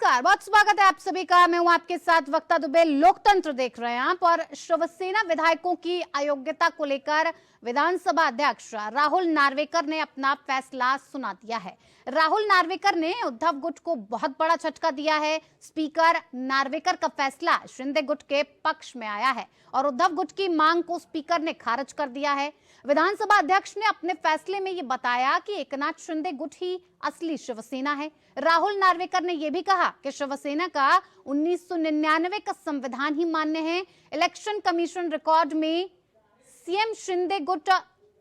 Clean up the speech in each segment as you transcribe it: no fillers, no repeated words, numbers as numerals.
नमस्कार, बहुत स्वागत है आप सभी का। मैं हूं आपके साथ वक्ता दुबे। लोकतंत्र देख रहे हैं आप। और शिवसेना विधायकों की अयोग्यता को लेकर विधानसभा अध्यक्ष राहुल नार्वेकर ने अपना फैसला सुना दिया है। राहुल नार्वेकर ने उद्धव गुट को बहुत बड़ा झटका दिया है। स्पीकर नार्वेकर का फैसला शिंदे गुट के पक्ष में आया है और उद्धव गुट की मांग को स्पीकर ने खारिज कर दिया है। विधानसभा अध्यक्ष ने अपने फैसले में ये बताया कि एकनाथ शिंदे गुट ही असली शिवसेना है। राहुल नार्वेकर ने यह भी कहा कि शिवसेना का 1999 का संविधान ही मान्य है। इलेक्शन कमीशन रिकॉर्ड में सीएम शिंदे गुट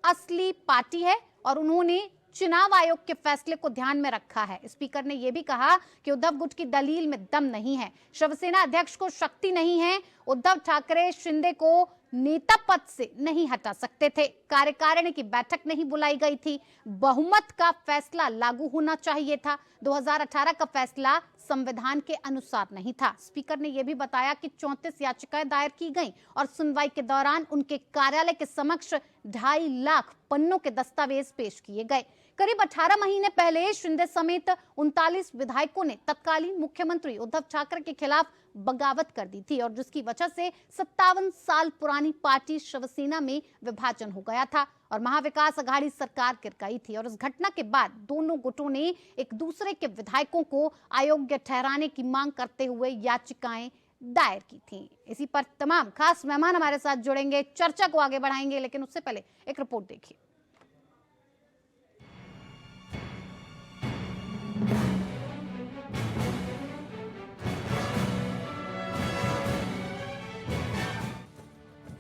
असली पार्टी है और उन्होंने चुनाव आयोग के फैसले को ध्यान में रखा है। स्पीकर ने यह भी कहा कि उद्धव गुट की दलील में दम नहीं है, शिवसेना अध्यक्ष को शक्ति नहीं है। उद्धव ठाकरे शिंदे को नेता पद से नहीं हटा सकते थे। कार्यकारिणी की बैठक नहीं बुलाई गई थी। बहुमत का फैसला लागू होना चाहिए था। 2018 का फैसला संविधान के अनुसार नहीं था। स्पीकर ने यह भी बताया कि 34 याचिकाएं दायर की गईं और सुनवाई के दौरान उनके कार्यालय के समक्ष 2.5 लाख पन्नों के दस्तावेज पेश किए गए। करीब 18 महीने पहले शिंदे समेत 39 विधायकों ने तत्कालीन मुख्यमंत्री उद्धव ठाकरे के खिलाफ बगावत कर दी थी और जिसकी वजह से 57 साल पुरानी पार्टी शिवसेना में विभाजन हो गया था और महाविकास अघाड़ी सरकार गिर गई थी। और इस घटना के बाद दोनों गुटों ने एक दूसरे के विधायकों को अयोग्य ठहराने की मांग करते हुए याचिकाएं दायर की थी। इसी पर तमाम खास मेहमान हमारे साथ जुड़ेंगे, चर्चा को आगे बढ़ाएंगे, लेकिन उससे पहले एक रिपोर्ट देखिए।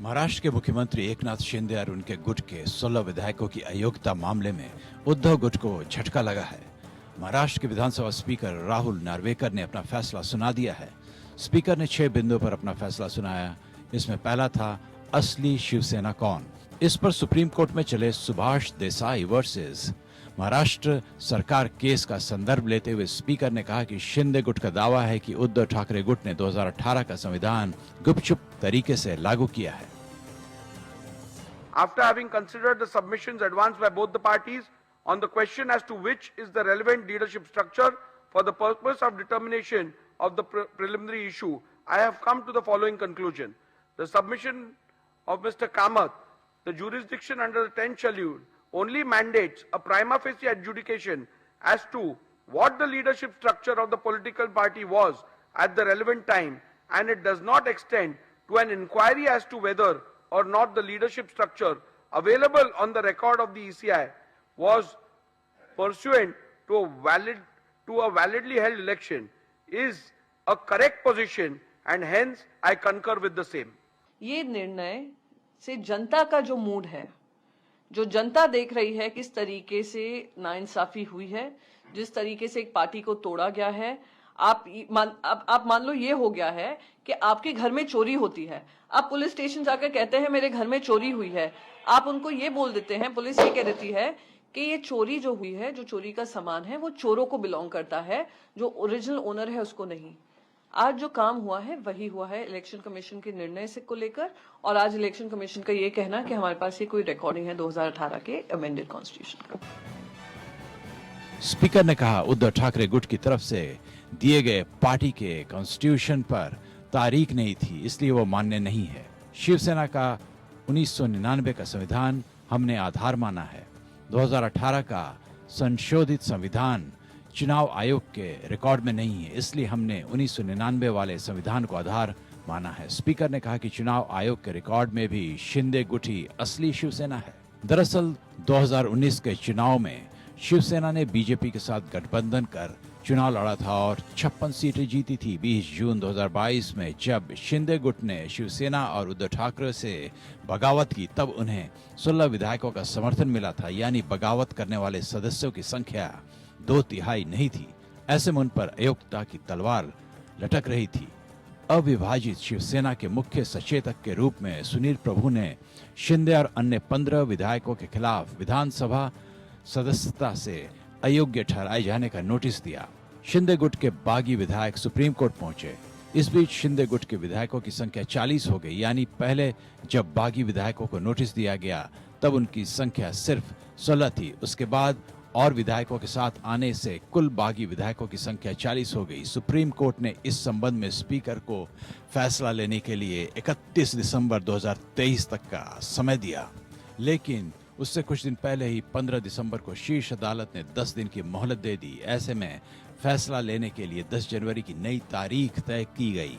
महाराष्ट्र के मुख्यमंत्री एकनाथ शिंदे और उनके गुट के 16 विधायकों की अयोग्यता मामले में उद्धव गुट को झटका लगा है। महाराष्ट्र के विधानसभा स्पीकर राहुल नार्वेकर ने अपना फैसला सुना दिया है। स्पीकर ने 6 बिंदुओं पर अपना फैसला सुनाया। इसमें पहला था असली शिवसेना कौन। इस पर सुप्रीम कोर्ट में चले सुभाष देसाई वर्सेस महाराष्ट्र सरकार केस का संदर्भ लेते हुए स्पीकर ने कहा कि शिंदे गुट का दावा है कि उद्धव ठाकरे गुट ने 2018 का संविधान गुपचुप तरीके से लागू किया है। After having considered the submissions advanced by both the parties on the question as to which is the relevant leadership structure for the purpose of determination of the preliminary issue, I have come to the following conclusion. The submission of Mr. Kamath, the jurisdiction under the 10th schedule, only mandates a prima facie adjudication as to what the leadership structure of the political party was at the relevant time, and it does not extend to an inquiry as to whether or not the leadership structure available on the record of the ECI was pursuant to a validly held election is a correct position, and hence I concur with the same. ये निर्णय से जनता का जो mood है, जो जनता देख रही है किस तरीके से नाइंसाफी हुई है, जिस तरीके से एक पार्टी को तोड़ा गया है, आप मान लो ये हो गया है कि आपके घर में चोरी होती है, आप पुलिस स्टेशन जाकर कहते हैं मेरे घर में चोरी हुई है, आप उनको ये बोल देते हैं, पुलिस ये कह देती है कि ये चोरी जो हुई है, जो चोरी का सामान है वो चोरों को बिलोंग करता है, जो ओरिजिनल ओनर है उसको नहीं। आज जो काम हुआ है वही हुआ है इलेक्शन कमीशन के निर्णय से को लेकर, और आज इलेक्शन कमीशन का ये कहना कि हमारे पास ये कोई रिकॉर्डिंग है 2018 के अमेंडेड कॉन्स्टिट्यूशन का। स्पीकर ने कहा उद्धव ठाकरे गुट की तरफ से दिए गए पार्टी के कॉन्स्टिट्यूशन पर तारीख नहीं थी, इसलिए वो मान्य नहीं है। शिवसेना का 1999 का संविधान हमने आधार माना है। 2018 का संशोधित संविधान चुनाव आयोग के रिकॉर्ड में नहीं है, इसलिए हमने 1999 वाले संविधान को आधार माना है। स्पीकर ने कहा कि चुनाव आयोग के रिकॉर्ड में भी शिंदे गुट ही असली शिवसेना है। दरअसल 2019 के चुनाव में शिवसेना ने बीजेपी के साथ गठबंधन कर चुनाव लड़ा था और 56 सीटें जीती थी। 20 जून 2022 में जब शिंदे गुट ने शिवसेना और उद्धव ठाकरे से बगावत की, तब उन्हें 16 विधायकों का समर्थन मिला था, यानी बगावत करने वाले सदस्यों की संख्या 2/3 नहीं थी। ऐसे में उन पर अयोग्यता की तलवार लटक रही थी। अविभाजित शिवसेना के मुख्य सचेतक के रूप में सुनील प्रभु ने शिंदे और अन्य 15 विधायकों के खिलाफ विधानसभा सदस्यता से अयोग्य ठहराए जाने का नोटिस दिया। शिंदे गुट के बागी विधायक सुप्रीम कोर्ट पहुंचे। इस बीच शिंदे गुट के विधायकों की संख्या 40 हो गई, यानी पहले जब बागी विधायकों को नोटिस दिया गया तब उनकी संख्या सिर्फ 16 थी। उसके बाद और विधायकों के साथ आने से कुल बागी विधायकों की संख्या 40 हो गई। सुप्रीम कोर्ट ने इस संबंध में स्पीकर को फैसला लेने के लिए 31 दिसंबर 2023 तक का समय दिया, लेकिन उससे कुछ दिन पहले ही 15 दिसंबर को शीर्ष अदालत ने 10 दिन की मोहलत दे दी। ऐसे में फैसला लेने के लिए 10 जनवरी की नई तारीख तय की गई।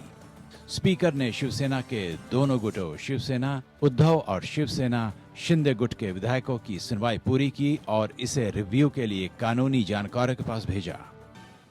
स्पीकर ने शिवसेना के दोनों गुटों शिवसेना उद्धव और शिवसेना शिंदे गुट के विधायकों की सुनवाई पूरी की और इसे रिव्यू के लिए कानूनी जानकारों के पास भेजा।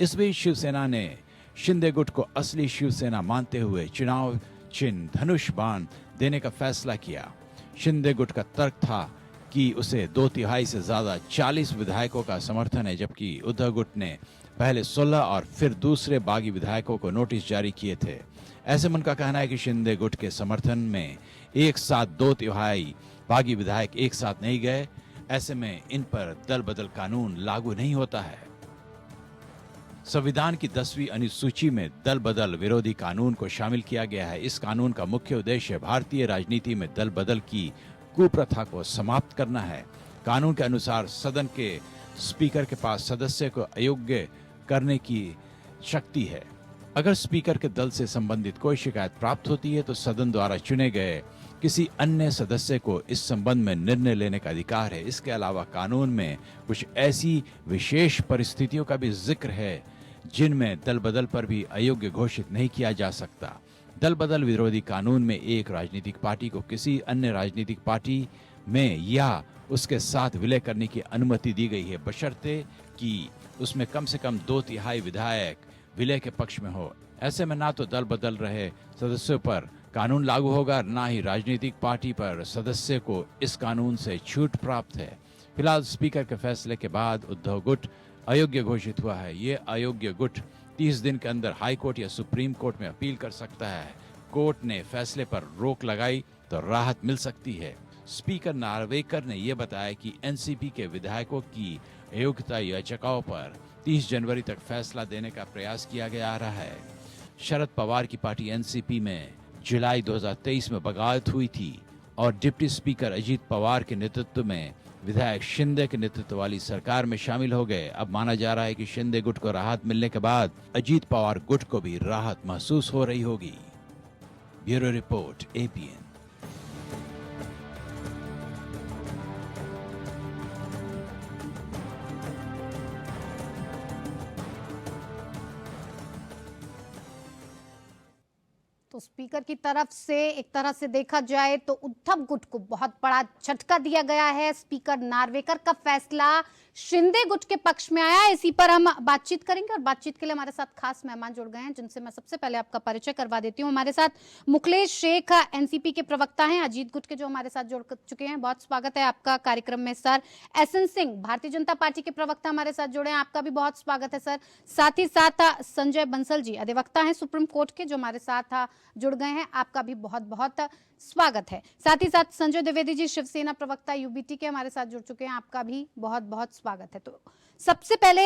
इस बीच शिवसेना ने शिंदे गुट को असली शिवसेना मानते हुए चुनाव चिन्ह धनुष बाण देने का फैसला किया। शिंदे गुट का तर्क था कि उसे 2/3 से ज्यादा 40 विधायकों का समर्थन है, जबकि उद्धव गुट ने पहले 16 और फिर दूसरे बागी विधायकों को नोटिस जारी किए थे। ऐसे में उनका कहना है कि शिंदे गुट के समर्थन में एक साथ 2/3 बागी विधायक एक साथ नहीं गए। ऐसे में इन पर दल बदल कानून लागू नहीं होता है। संविधान की 10वीं अनुसूची में दल बदल विरोधी कानून को शामिल किया गया है। इस कानून का मुख्य उद्देश्य भारतीय राजनीति में दल बदल की कुप्रथा को समाप्त करना है। कानून के अनुसार सदन के स्पीकर के पास सदस्य को अयोग्य करने की शक्ति है। अगर स्पीकर के दल से संबंधित कोई शिकायत प्राप्त होती है तो सदन द्वारा चुने गए किसी अन्य सदस्य को इस संबंध में निर्णय लेने का अधिकार है। इसके अलावा कानून में कुछ ऐसी विशेष परिस्थितियों का भी जिक्र है जिनमें दल बदल पर भी अयोग्य घोषित नहीं किया जा सकता। दल बदल विरोधी कानून में एक राजनीतिक पार्टी को किसी अन्य राजनीतिक पार्टी में या उसके साथ विलय करने की अनुमति दी गई है, बशर्ते कि उसमें कम से कम 2/3 विधायक विलय के पक्ष में हो। ऐसे में ना तो दल बदल रहे सदस्यों पर कानून लागू होगा, ना ही राजनीतिक पार्टी पर सदस्य को इस कानून से छूट प्राप्त है। फिलहाल स्पीकर के फैसले के बाद उद्धव गुट अयोग्य घोषित हुआ है। ये अयोग्य गुट 30 दिन के अंदर हाई कोर्ट या सुप्रीम कोर्ट में अपील कर सकता है। कोर्ट ने फैसले पर रोक लगाई तो राहत मिल सकती है। स्पीकर नार्वेकर ने यह बताया कि एनसीपी के विधायकों की अयोग्यता याचिकाओं पर 30 जनवरी तक फैसला देने का प्रयास किया जा रहा है। शरद पवार की पार्टी एनसीपी में जुलाई 2023 में बगावत हुई थी और डिप्टी स्पीकर अजीत पवार के नेतृत्व में विधायक शिंदे के नेतृत्व वाली सरकार में शामिल हो गए। अब माना जा रहा है कि शिंदे गुट को राहत मिलने के बाद अजीत पवार गुट को भी राहत महसूस हो रही होगी। Bureau report, APN. तो स्पीकर की तरफ से एक तरह से देखा जाए तो उद्धव गुट को बहुत बड़ा झटका दिया गया है। स्पीकर नार्वेकर का फैसला शिंदे गुट के पक्ष में आया। इसी पर हम बातचीत करेंगे और बातचीत के लिए हमारे साथ खास मेहमान जुड़ गए हैं, जिनसे मैं सबसे पहले आपका परिचय करवा देती हूँ। हमारे साथ मुखलेश शेख एनसीपी के प्रवक्ता हैं, अजीत गुट के जो हमारे साथ जुड़ चुके हैं। बहुत स्वागत है आपका कार्यक्रम में sir. SN Singh Bharatiya Janata party के प्रवक्ता हमारे साथ जुड़े हैं, आपका भी बहुत स्वागत है सर। साथ ही साथ संजय बंसल जी अधिवक्ता हैं सुप्रीम कोर्ट के, जो हमारे साथ जुड़ गए हैं, आपका भी बहुत बहुत स्वागत है। साथ ही साथ संजय द्विवेदी जी शिवसेना प्रवक्ता यूबीटी के हमारे साथ जुड़ चुके हैं, आपका भी बहुत बहुत स्वागत है। तो सबसे पहले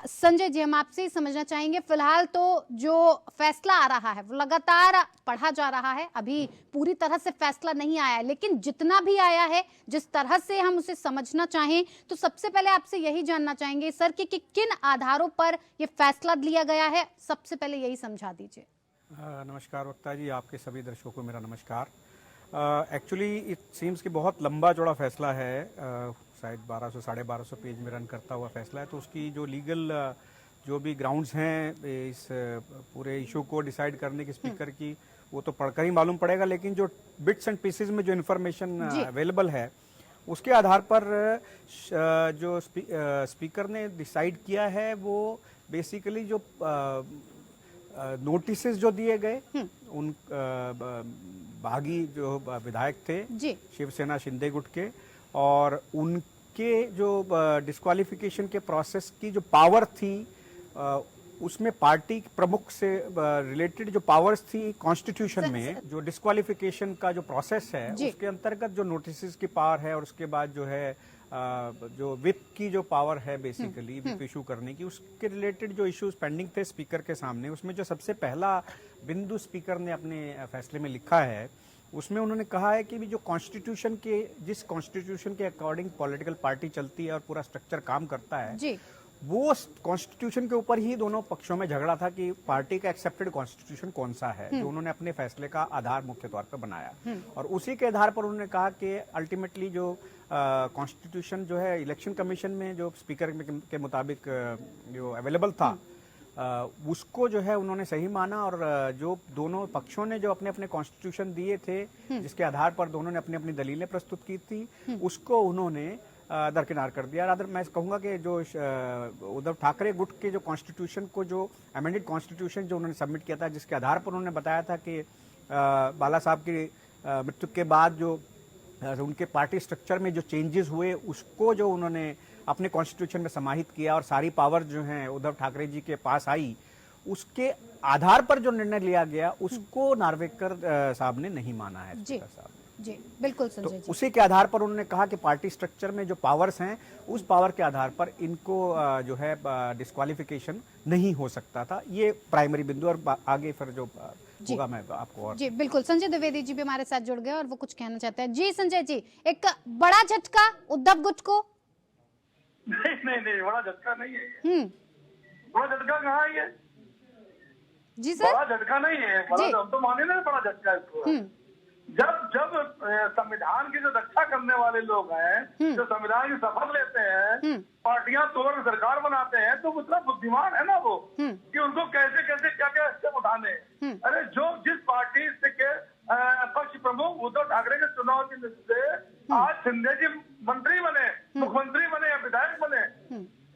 संजय जी, हम आपसे समझना चाहेंगे, फिलहाल तो जो फैसला आ रहा है वो लगातार पढ़ा जा रहा है, अभी पूरी तरह से फैसला नहीं आया है, लेकिन जितना भी आया है, जिस तरह से हम उसे समझना चाहें, तो सबसे पहले आपसे यही जानना चाहेंगे सर कि किन आधारों पर ये फैसला लिया गया है, सबसे पहले यही समझा दीजिए। नमस्कार वक्ता जी, आपके सभी दर्शकों को मेरा नमस्कार। एक्चुअली इट सीम्स कि बहुत लंबा चौड़ा फैसला है, शायद 1200 साढ़े 1200 पेज में रन करता हुआ फैसला है। तो उसकी जो लीगल जो भी ग्राउंड्स हैं इस पूरे इशू को डिसाइड करने की स्पीकर की, वो तो पढ़कर ही मालूम पड़ेगा, लेकिन जो बिट्स एंड पीसेस में जो इन्फॉर्मेशन अवेलेबल है उसके आधार पर जो स्पीकर ने डिसाइड किया है वो बेसिकली जो नोटिसेस जो दिए गए उन बागी जो विधायक थे शिवसेना शिंदे गुट के, और उनके जो डिस्क्वालिफिकेशन के प्रोसेस की जो पावर थी उसमें पार्टी प्रमुख से रिलेटेड जो पावर्स थी कॉन्स्टिट्यूशन में, जो डिस्क्वालिफिकेशन का जो प्रोसेस है उसके अंतर्गत जो नोटिसेस की पावर है और उसके बाद जो है जो विप की जो पावर है बेसिकली विप इशू करने की, उसके रिलेटेड जो इश्यूज पेंडिंग थे स्पीकर के सामने, उसमें जो सबसे पहला बिंदु स्पीकर ने अपने फैसले में लिखा है उसमें उन्होंने कहा है कि भी जो कॉन्स्टिट्यूशन के जिस कॉन्स्टिट्यूशन के अकॉर्डिंग पॉलिटिकल पार्टी चलती है और पूरा स्ट्रक्चर काम करता है जी वो कॉन्स्टिट्यूशन के ऊपर ही दोनों पक्षों में झगड़ा था कि पार्टी का एक्सेप्टेड कॉन्स्टिट्यूशन कौन सा है जो उन्होंने अपने फैसले का आधार मुख्य तौर पर बनाया और उसी के आधार पर उन्होंने कहा कि अल्टीमेटली जो कॉन्स्टिट्यूशन जो है इलेक्शन कमीशन में जो स्पीकर के मुताबिक जो अवेलेबल था उसको जो है उन्होंने सही माना और जो दोनों पक्षों ने जो अपने अपने कॉन्स्टिट्यूशन दिए थे जिसके आधार पर दोनों ने अपनी अपनी दलीलें प्रस्तुत की थी उसको उन्होंने दरकिनार कर दिया। रादर मैं कहूंगा कि जो उद्धव ठाकरे गुट के जो कॉन्स्टिट्यूशन को जो अमेंडेड कॉन्स्टिट्यूशन जो उन्होंने सबमिट किया था जिसके आधार पर उन्होंने बताया था कि बाला साहब की मृत्यु के बाद जो उनके पार्टी स्ट्रक्चर में जो चेंजेस हुए उसको जो उन्होंने अपने कॉन्स्टिट्यूशन में समाहित किया और सारी पावर जो है उद्धव ठाकरे जी के पास आई उसके आधार पर जो निर्णय लिया गया उसको नार्वेकर साहब ने नहीं माना है। जी जी बिल्कुल तो संजय जी। उसी के आधार पर उन्होंने कहा कि पार्टी स्ट्रक्चर में जो पावर्स हैं उस पावर के आधार पर इनको जो है डिस्क्वालिफिकेशन नहीं हो सकता था। ये प्राइमरी बिंदु और आगे फिर जो होगा मैं आपको और जी बिल्कुल। संजय द्विवेदी जी भी हमारे साथ जुड़ गए और वो कुछ कहना चाहते हैं। जी संजय जी, एक बड़ा झटका उद्धव गुट को? नहीं बड़ा झटका नहीं है। बड़ा झटका कहाँ है ये? जी सर, बड़ा झटका नहीं है। बड़ा हम तो माने ना बड़ा झटका है इसको। जब संविधान की जो रक्षा करने वाले लोग हैं जो संविधान की शपथ लेते हैं पार्टियां तोड़ सरकार बनाते हैं तो उतना बुद्धिमान है ना वो कि उनको कैसे कैसे क्या क्या स्टेप उठाने हैं। अरे जो जिस पार्टी के पक्ष प्रमुख उद्धव ठाकरे के चुनाव चिन्ह से आज शिंदे जी मंत्री बने, मुख्यमंत्री बने या विधायक बने,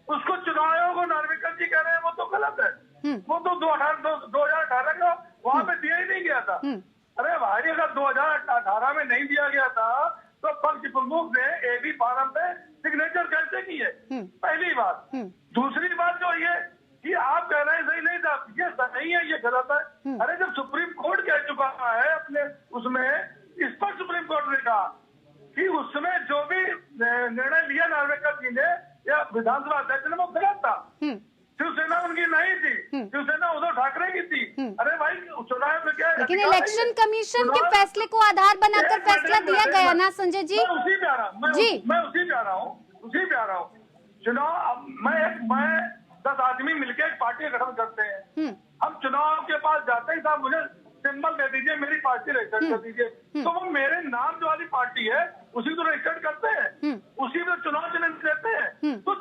उसको चुनाव आयोग और नार्वेकर जी कह रहे हैं वो तो गलत है। वो तो 2018 का वहां पे दिया ही नहीं गया था। अरे भाई अगर 2018 में नहीं दिया गया था तो पक्ष प्रमुख ने AB फार्म पे सिग्नेचर कैसे किए? पहली बात। दूसरी बात जो ये कि आप कह रहे हैं सही नहीं था, ये सही है ये गलत है। अरे जब सुप्रीम कोर्ट कह चुका है अपने उसमें स्पष्ट सुप्रीम कोर्ट ने कहा कि उसमें जो भी निर्णय लिया नार्वेकर जी ने या विधानसभा अध्यक्ष ने वो गलत था। शिवसेना उनकी नहीं थी, शिवसेना उद्धव ठाकरे की थी। अरे भाई चुनाव में क्या है? लेकिन इलेक्शन कमीशन के फैसले को आधार बनाकर फैसला दिया गया ना संजय जी? मैं उसी पे आ रहा हूँ जी मैं उसी पे आ रहा हूँ। चुनाव मैं 10 आदमी मिलकर एक पार्टी गठन करते हैं। हम चुनाव के पास जाते ही साहब मुझे सिंबल दे दीजिए, मेरी पार्टी रजिस्टर्ड कर दीजिए, तो वो मेरे नाम जो वाली पार्टी है उसी को रजिस्टर्ड करते हैं, उसी में चुनाव चिन्ह देते हैं। तो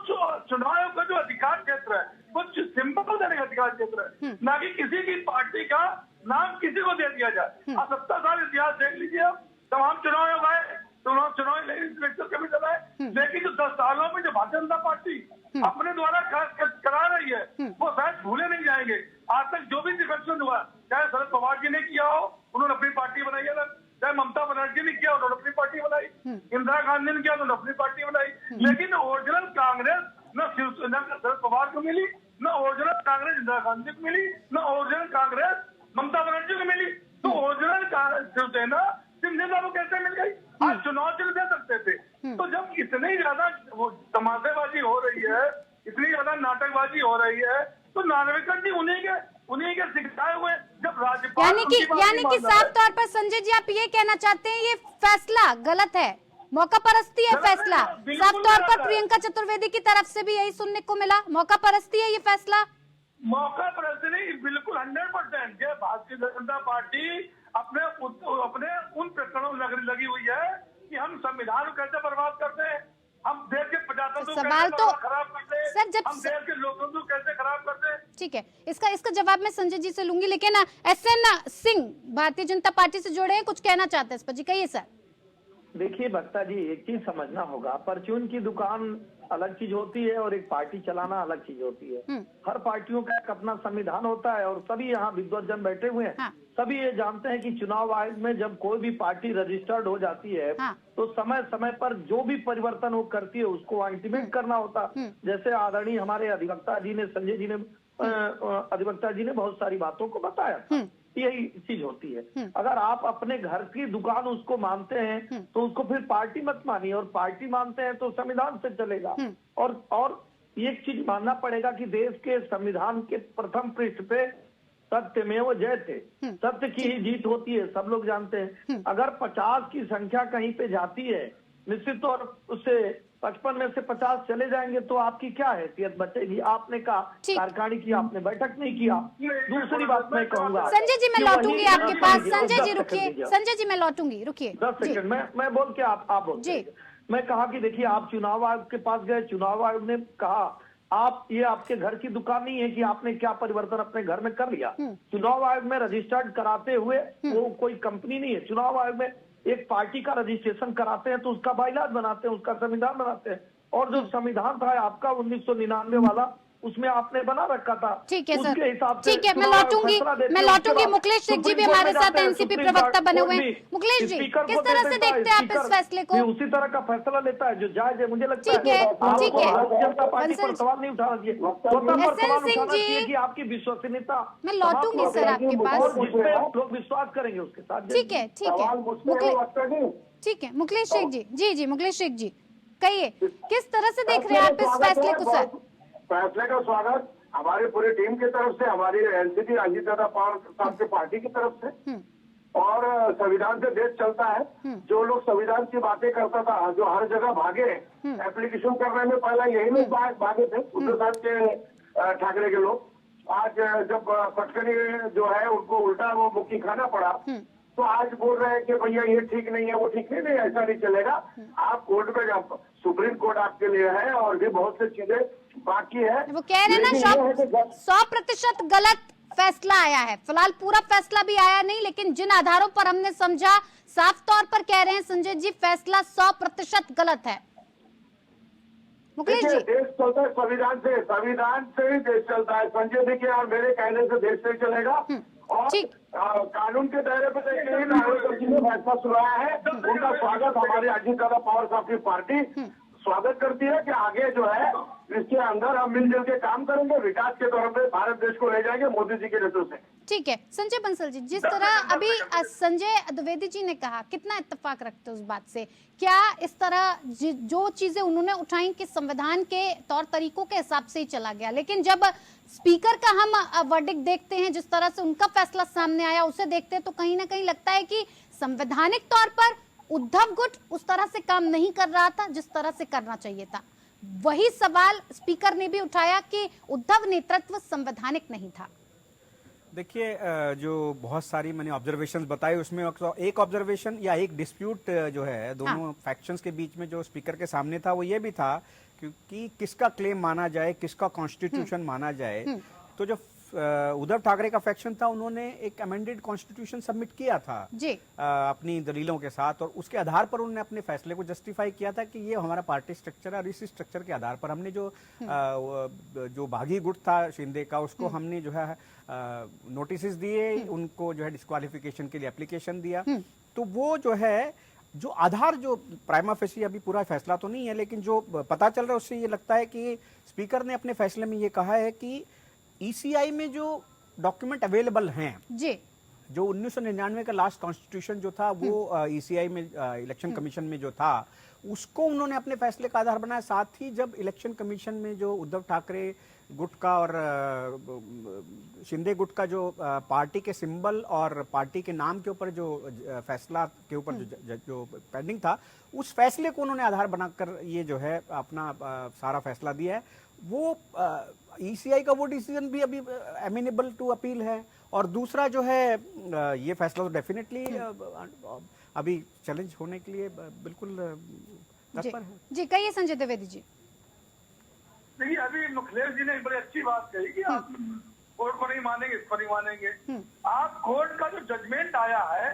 चुनाव का जो अधिकार क्षेत्र है वो सिंबल देने का अधिकार क्षेत्र है, ना कि किसी की पार्टी का नाम किसी को दे दिया जाए। आप 70 साल इतिहास देख लीजिए, आप तमाम चुनाव आयोग आए, चुनाव कमीशन आए, लेकिन जो 10 सालों में जो भारतीय जनता पार्टी अपने द्वारा करा रही है वो शायद भूले नहीं जाएंगे। आज तक जो भी डिफेक्शन हुआ, चाहे शरद पवार जी ने किया हो, उन्होंने अपनी पार्टी बनाई अलग, चाहे ममता बनर्जी ने किया उन्होंने अपनी पार्टी बनाई, इंदिरा गांधी ने किया उन्होंने अपनी पार्टी बनाई, लेकिन ओरिजिनल कांग्रेस न शरद पवार को मिली, न ओरिजिनल कांग्रेस इंदिरा गांधी को मिली, न ओरिजिनल कांग्रेस ममता बनर्जी को मिली। तो ओरिजिनल शिवसेना सिंधे को कैसे मिल गई? आज चुनाव चिन्ह दे सकते थे। तो जब इतनी ज्यादा वो तमाशेबाजी हो रही है, इतनी ज्यादा नाटकबाजी हो रही है, तो नार्वेकर जी उन्हीं के सिखाए हुए जब राज्यपाल यानी कि साफ तौर पर संजय जी आप ये कहना चाहते हैं ये फैसला गलत है, मौका परस्ती है फैसला? साफ तौर पर प्रियंका चतुर्वेदी की तरफ से भी यही सुनने को मिला, मौका परस्ती है ये फैसला। मौका परस्ती नहीं, बिल्कुल 100%। ये भारतीय जनता पार्टी अपने उन प्रकरणों लगी हुई है कि हम संविधान को कैसे बर्बाद करते हैं, हम देश के प्रजातंत्र को सवाल कैसे तो खराब करते हैं, सर जब हम देश के लोकतंत्र को कैसे खराब करते हैं। ठीक है, इसका जवाब मैं संजय जी से लूंगी, लेकिन SN सिंह भारतीय जनता पार्टी से जुड़े हैं, कुछ कहना चाहते हैं इस पर। जी कहिए सर। देखिए भक्ता जी, एक चीज समझना होगा, परचून की दुकान अलग चीज होती है और एक पार्टी चलाना अलग चीज होती है। हर पार्टियों का एक अपना संविधान होता है और सभी यहाँ विद्वज्जन बैठे हुए हैं, सभी ये जानते हैं कि चुनाव आयोग में जब कोई भी पार्टी रजिस्टर्ड हो जाती है तो समय समय पर जो भी परिवर्तन वो करती है उसको इंटीमेट करना होता। जैसे आदरणीय हमारे अधिवक्ता जी ने बहुत सारी बातों को बताया था, यही चीज होती है। अगर आप अपने घर की दुकान उसको मानते हैं तो उसको फिर पार्टी मत मानिए, और पार्टी मानते हैं तो संविधान से चलेगा। और एक चीज मानना पड़ेगा कि देश के संविधान के प्रथम पृष्ठ पे सत्यमेव जयते, सत्य की ही जीत होती है, सब लोग जानते हैं। अगर 50 की संख्या कहीं पे जाती है, निश्चित तौर उससे 55 में से 50 चले जाएंगे तो आपकी क्या हैसियत बचेगी? आपने कहा कार्यकारिणी की, आपने बैठक नहीं किया। दूसरी बात मैं कहूंगा, संजय जी मैं लौटूंगी आपके पास। संजय जी रुकिए, संजय जी मैं लौटूंगी, रुकिए 10 सेकंड मैं बोल के आप बोल जी। मैं कहा कि देखिए, आप चुनाव आयोग के पास गए, चुनाव आयोग ने कहा आप, ये आपके घर की दुकान नहीं है कि आपने क्या परिवर्तन अपने घर में कर लिया। चुनाव आयोग में रजिस्टर्ड कराते हुए वो कोई कंपनी नहीं है। चुनाव आयोग में एक पार्टी का रजिस्ट्रेशन कराते हैं तो उसका बाइलाज बनाते हैं, उसका संविधान बनाते हैं, और जो संविधान था आपका 1999 वाला, उसमें आपने बना रखा था। ठीक है सर, उसके हिसाब से ठीक है, मैं लौटूंगी। मुकेश सिंह जी भी हमारे साथ एनसीपी प्रवक्ता बने हुए हैं। मुकेश जी, किस तरह से देखते हैं आप इस फैसले को? उसी तरह का फैसला लेता है जो जायज है, मुझे लगता है। ठीक है, ठीक है। भारतीय जनता पार्टी पर सवाल नहीं उठाना चाहिए, सवाल उठाना चाहिए कि आपकी विश्वसनीयता। मैं लौटूंगी सर आपके पास, जिसपे लोग विश्वास करेंगे उसके साथ। ठीक है, ठीक है मुकेश शेख जी, जी मुकेश शेख जी कहिए, किस तरह से देख रहे हैं आप इस फैसले को सर? फैसले का स्वागत हमारी पूरी टीम की तरफ से, हमारी एनसीपी राजीव दादा पवार साहब की पार्टी की तरफ से। और संविधान से देश चलता है। जो लोग संविधान की बातें करता था, जो हर जगह भागे एप्लीकेशन करने में, पहला यही लोग भागे थे उद्धव साहब के ठाकरे के लोग। आज जब पटकनी जो है उनको उल्टा वो मुक्की खाना पड़ा, तो आज बोल रहे हैं कि भैया ये ठीक नहीं है, वो ठीक नहीं, ऐसा नहीं चलेगा। आप कोर्ट में जाओ, सुप्रीम कोर्ट आपके लिए है और भी बहुत सी चीजें बाकी है। वो कह रहे हैं ना 100% गलत फैसला आया है। फिलहाल पूरा फैसला भी आया नहीं, लेकिन जिन आधारों पर हमने समझा, साफ तौर पर कह रहे हैं संजय जी, फैसला 100% गलत है। मुकेश जी, देश चलता है संविधान से ही देश चलता है। संजय जी के और मेरे कहने से देश नहीं चलेगा। और कानून के दायरे पे देखिए, नागरिक जी ने फैसला सुनाया है, उनका स्वागत हमारे अजीत दादा पवार साहब की पार्टी स्वागत करती है कि आगे जो है इसके अंदर हम मिलजुल के काम करेंगे, विकास के तौर पे भारत देश को ले जाएंगे मोदी जी के नेतृत्व से। ठीक है संजय बंसल जी, जिस तरह अभी संजय द्विवेदी जी ने कहा, कितना इत्तेफाक रखते हो उस बात से? क्या इस तरह जो चीजें उन्होंने उठाई कि संविधान के तौर तरीकों के हिसाब से ही चला गया, लेकिन जब स्पीकर का हम वर्डिक्ट देखते हैं, जिस तरह से उनका फैसला सामने आया, उसे देखते हैं तो कहीं ना कहीं लगता है कि संवैधानिक तौर पर उद्धव गुट उस तरह से काम नहीं कर रहा था जिस तरह से करना चाहिए था। वही सवाल स्पीकर ने भी उठाया कि उद्धव नेतृत्व संवैधानिक नहीं था। देखिए, जो बहुत सारी मैंने ऑब्जर्वेशंस बताए, उसमें एक ऑब्जर्वेशन या एक डिस्प्यूट जो है दोनों फैक्शंस के बीच में जो स्पीकर के सामने था, वो ये भी था कि किसका क्लेम माना जाए, किसका कॉन्स्टिट्यूशन माना जाए। तो जो उद्धव ठाकरे का फैक्शन था, उन्होंने एक अमेंडेड कॉन्स्टिट्यूशन सबमिट किया था जी अपनी दलीलों के साथ, और उसके आधार पर उन्होंने अपने फैसले को जस्टिफाई किया था कि ये हमारा पार्टी स्ट्रक्चर है और इस स्ट्रक्चर के आधार पर हमने जो बागी गुट था शिंदे का, उसको हमने जो है नोटिस दिए, उनको जो है डिस्क्वालिफिकेशन के लिए एप्लीकेशन दिया। तो वो जो है जो आधार, जो प्राइमा फेसी, अभी पूरा फैसला तो नहीं है, लेकिन जो पता चल रहा है उससे ये लगता है कि स्पीकर ने अपने फैसले में ये कहा है कि ईसीआई में जो डॉक्यूमेंट अवेलेबल हैं जी, जो 1999 का लास्ट कॉन्स्टिट्यूशन जो था, वो ईसीआई में इलेक्शन कमीशन में जो था, उसको उन्होंने अपने फैसले का आधार बनाया। साथ ही जब इलेक्शन कमीशन में जो उद्धव ठाकरे गुट का और शिंदे गुट का जो पार्टी के सिंबल और पार्टी के नाम के ऊपर जो फैसला के ऊपर जो पेंडिंग था, उस फैसले को उन्होंने आधार बनाकर ये जो है अपना सारा फैसला दिया है। वो ईसीआई का वो डिसीजन भी अभी एमिनेबल टू अपील है, और दूसरा जो है ये फैसला तो डेफिनेटली अभी चैलेंज होने के लिए बिल्कुल तत्पर है। जी कहिए संजय द्विवेदी जी। देखिए, अभी मुखलेश जी ने एक बड़ी अच्छी बात कही कि आप कोर्ट को नहीं मानेंगे, इसको नहीं मानेंगे। आप कोर्ट का जो जजमेंट आया है,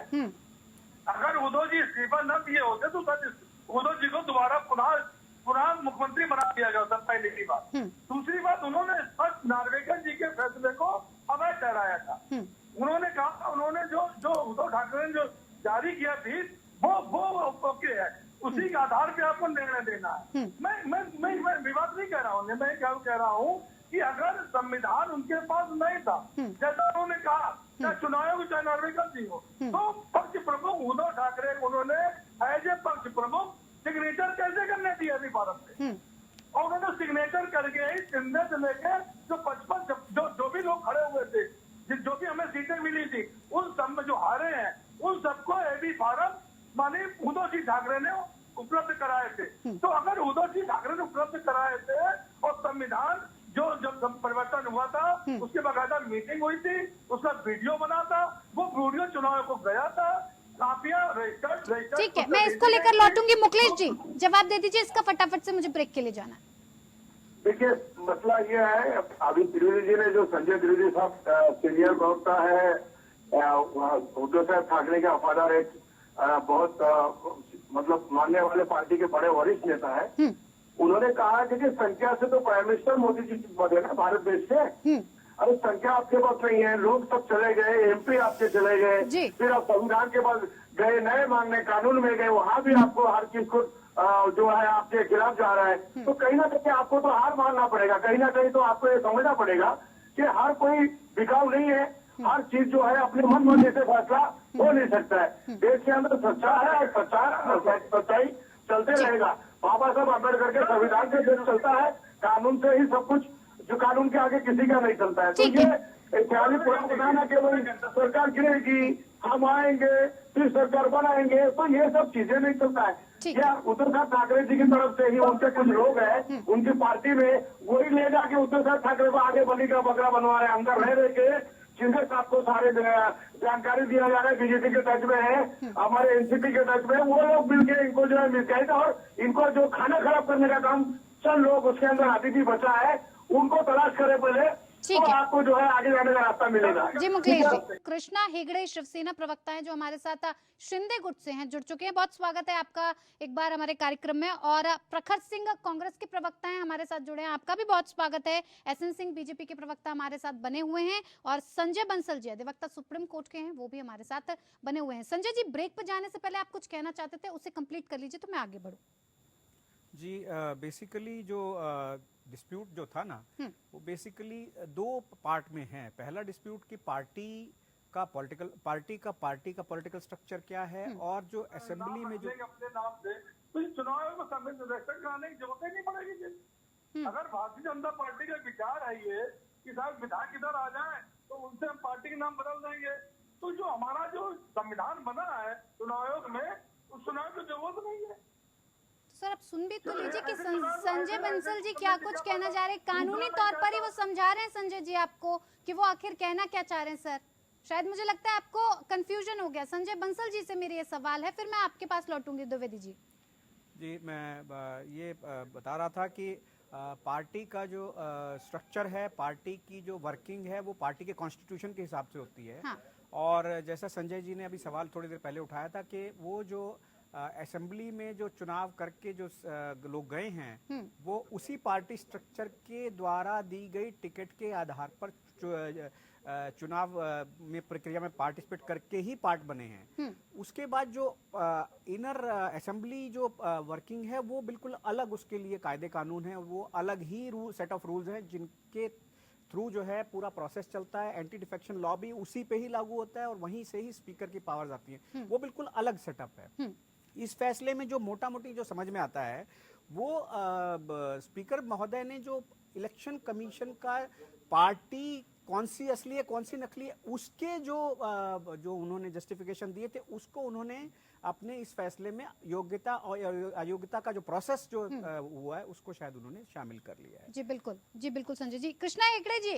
अगर उद्धव जी इस्तीफा न दिए होते तो उद्धव जी को दोबारा पुनः मुख्यमंत्री बना दिया जाता, पहली की बात। दूसरी बात, उन्होंने स्पष्ट नार्वेकर जी के फैसले को अवैध ठहराया था। उन्होंने कहा, उन्होंने जो उद्धव ठाकरे ने जो जारी किया थी, वो ओके है, उसी के आधार पे आपको निर्णय देना है। मैं विवाद नहीं कह रहा हूँ, मैं क्या कह रहा हूँ कि अगर संविधान उनके पास नहीं था, जैसा उन्होंने कहा, चाहे चुनाव हो चाहे नार्वेकर जी हो, तो पक्ष प्रमुख उद्धव ठाकरे उन्होंने एज ए पक्ष प्रमुख सिग्नेचर कैसे करने दिया अभी भारत में, और उन्होंने सिग्नेचर करके ही शिंदे से लेके जो 55 जो भी लोग खड़े हुए थे, जो कि हमें सीटें मिली थी, उन सब में जो हारे हैं उन सबको एबी फार्म माने उद्धव सिंह ठाकरे ने उपलब्ध कराए थे। तो अगर उद्धव सिंह ठाकरे ने उपलब्ध कराए थे और संविधान जो जब परिवर्तन हुआ था उसके बाकायदा मीटिंग हुई थी, उसका वीडियो बना था, वो वीडियो चुनाव को गया था, कापियां रजिस्टर्ड। ठीक है, मैं इसको लेकर लौटूंगी। मुकेश जी जवाब दे दीजिए इसका फटाफट से, मुझे ब्रेक के लिए जाना है। देखिए मसला ये है, अभी त्रिवेदी जी ने जो संजय त्रिवेदी साहब सीनियर प्रवक्ता है, उद्धव साहब ठाकरे के वफादार एक बहुत मतलब मानने वाले पार्टी के बड़े वरिष्ठ नेता है, उन्होंने कहा कि संख्या से तो प्राइम मिनिस्टर मोदी जी बने ना भारत देश से। अरे संख्या आपके पास नहीं है, लोग सब चले गए, एमपी आपके चले गए, फिर आप संविधान के पास गए, नए मांगने कानून में गए, वहां भी आपको हर चीज को जो है आपके खिलाफ जा रहा है। तो कहीं ना कहीं आपको तो हार मानना पड़ेगा, कहीं ना कहीं तो आपको ये समझना पड़ेगा कि हर कोई बिकाऊ नहीं है, हर चीज जो है अपने मन मर्जी से फैसला हो नहीं सकता है। देश के अंदर सच्चा है और सच्चाई चलते रहेगा। बाबा साहब अम्बेडकर के संविधान से देश चलता है, कानून से ही सब कुछ, जो कानून के आगे किसी का नहीं चलता है। तो ये ख्याली पूरा बनाना कि भाई सरकार गिरेगी, हम आएंगे, फिर सरकार बनाएंगे, तो ये सब चीजें नहीं चलता है। क्या उद्धव साहब ठाकरे जी की तरफ से ही उनके कुछ लोग हैं उनकी पार्टी में, वही ले जाके उद्धव साहब ठाकरे को आगे बलि का बकरा बनवा रहे हैं, अंदर रह रहे के शिंदे साहब को सारे जानकारी दिया जा रहा है, बीजेपी के टच में है, हमारे एनसीपी के टच में, वो लोग मिलकर इनको जो है मिसगाइड और इनको जो खाना खराब करने का काम, चंद लोग उसके अंदर अतिथि बचा है, उनको तलाश करे पहले, तो आपको जो है आगे जाने का रास्ता मिलेगा। जी मुकेश जी, कृष्णा हेगड़े शिवसेना प्रवक्ता हैं जो हमारे साथ शिंदे गुट से हैं, जुड़ चुके हैं। बहुत स्वागत है आपका एक बार हमारे कार्यक्रम में। और प्रखर सिंह कांग्रेस के प्रवक्ता हैं, हमारे साथ जुड़े हैं, आपका भी बहुत स्वागत है। एसएन सिंह बीजेपी के प्रवक्ता हमारे साथ बने हुए हैं, और संजय बंसल जी अधिवक्ता सुप्रीम कोर्ट के हैं, वो भी हमारे साथ बने हुए हैं। संजय जी, ब्रेक पर जाने से पहले आप कुछ कहना चाहते थे, उसे कंप्लीट कर लीजिए तो मैं आगे बढ़ूं। जी बेसिकली जो डिस्प्यूट जो था ना, वो बेसिकली दो पार्ट में है। पहला डिस्प्यूट कि पार्टी का पॉलिटिकल स्ट्रक्चर क्या है, और जो असेंबली में जो अपने नाम से तो चुनाव में रजिस्टर कराने की जरूरत ही नहीं पड़ेगी। अगर भारतीय जनता पार्टी का विचार है ये कि साहब विधायक इधर आ जाए, तो उनसे हम पार्टी के नाम बदल देंगे। तो जो हमारा जो संविधान बना है चुनाव आयोग में, उस चुनाव की जरूरत नहीं है। सर आप सुन भी तो लीजिए कि संजय बंसल जी क्या कुछ कहना चाह रहे हैं। कानूनी तौर पर ही वो समझा रहे हैं संजय जी आपको कि वो आखिर कहना क्या चाह रहे हैं। सर शायद मुझे लगता है आपको कंफ्यूजन हो गया। संजय बंसल जी से मेरे ये सवाल है, फिर मैं आपके पास लौटूंगी। द्विवेदी जी जी, मैं ये बता रहा था कि पार्टी का जो स्ट्रक्चर है, पार्टी की जो वर्किंग है, वो पार्टी के कॉन्स्टिट्यूशन के हिसाब से होती है। हाँ। और जैसा संजय जी ने अभी सवाल थोड़ी देर पहले उठाया था कि वो जो असेंबली में जो चुनाव करके जो लोग गए हैं, वो उसी पार्टी स्ट्रक्चर के द्वारा दी गई टिकट के आधार पर चुनाव में प्रक्रिया में पार्टिसिपेट करके ही पार्ट बने हैं। उसके बाद जो इनर असेंबली जो वर्किंग है, वो बिल्कुल अलग, उसके लिए कायदे कानून है, वो अलग ही सेट ऑफ रूल्स हैं जिनके थ्रू जो है पूरा प्रोसेस चलता है। एंटी डिफेक्शन लॉ भी उसी पे ही लागू होता है और वहीं से ही स्पीकर की पावर्स आती हैं। वो बिल्कुल अलग सेटअप है। इस फैसले में जो मोटा मोटी जो समझ में आता है, वो स्पीकर महोदय ने जो इलेक्शन कमीशन का पार्टी कौन सी असली है कौन सी नकली है, उसके जो उन्होंने जस्टिफिकेशन दिए थे, उसको उन्होंने अपने इस फैसले में योग्यता और अयोग्यता का जो प्रोसेस जो हुआ है, उसको शायद उन्होंने शामिल कर लिया है। जी बिल्कुल संजय जी। कृष्णा हेगड़े जी,